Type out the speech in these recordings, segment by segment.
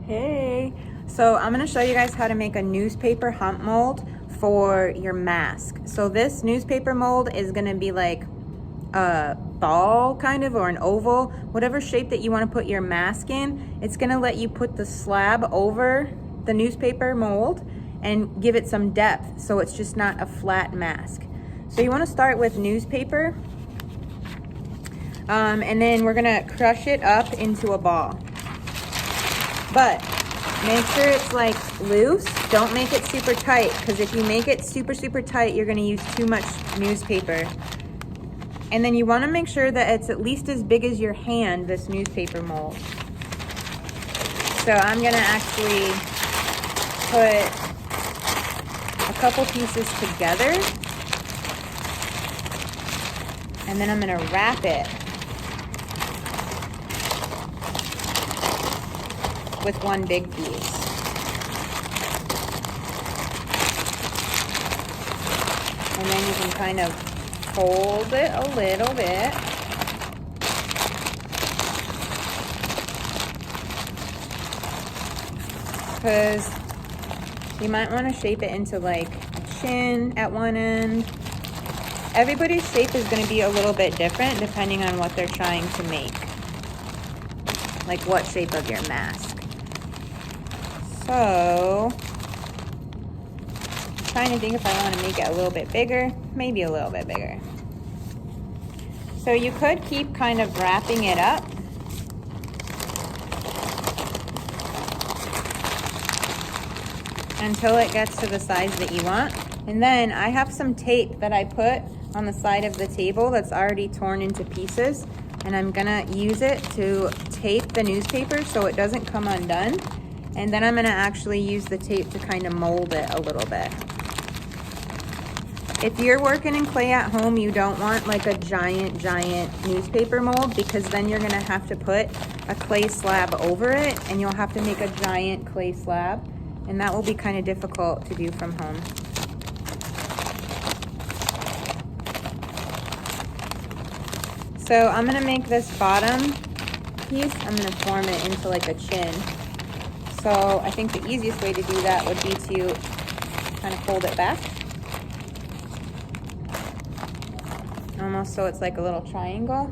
Hey, so I'm gonna show you guys how to make a newspaper hump mold for your mask. So this newspaper mold is gonna be like a ball kind of, or an oval, whatever shape that you wanna put your mask in. It's gonna let you put the slab over the newspaper mold and give it some depth so it's just not a flat mask. So you wanna start with newspaper, and then we're gonna crush it up into a ball. But make sure it's like loose. Don't make it super tight, because if you make it super tight, you're gonna use too much newspaper. And then you wanna make sure that it's at least as big as your hand, this newspaper mold. So I'm gonna actually put a couple pieces together, and then I'm gonna wrap it with one big piece. And then you can kind of fold it a little bit. Because you might want to shape it into like a chin at one end. Everybody's shape is going to be a little bit different depending on what they're trying to make. Like what shape of your mask. So, I'm trying to think if I want to make it a little bit bigger, maybe a little bit bigger. So you could keep kind of wrapping it up. Until it gets to the size that you want. And then I have some tape that I put on the side of the table that's already torn into pieces. And I'm gonna use it to tape the newspaper so it doesn't come undone. And then I'm gonna actually use the tape to kind of mold it a little bit. If you're working in clay at home, you don't want like a giant newspaper mold, because then you're gonna have to put a clay slab over it, and you'll have to make a giant clay slab, and that will be kind of difficult to do from home. So I'm gonna make this bottom piece, I'm gonna form it into like a chin. So I think the easiest way to do that would be to kind of fold it back. Almost so it's like a little triangle.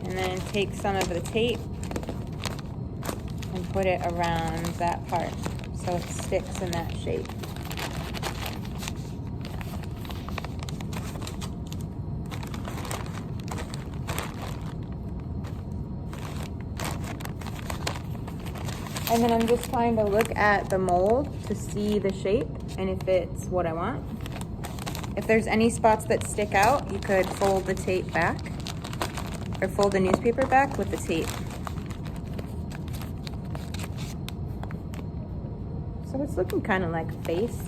And then take some of the tape and put it around that part so it sticks in that shape. And then I'm just trying to look at the mold to see the shape and if it's what I want. If there's any spots that stick out, you could fold the tape back, or fold the newspaper back with the tape. So it's looking kind of like a face.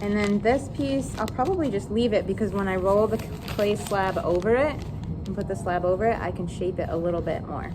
And then this piece, I'll probably just leave it, because when I roll the clay slab over it and put the slab over it, I can shape it a little bit more.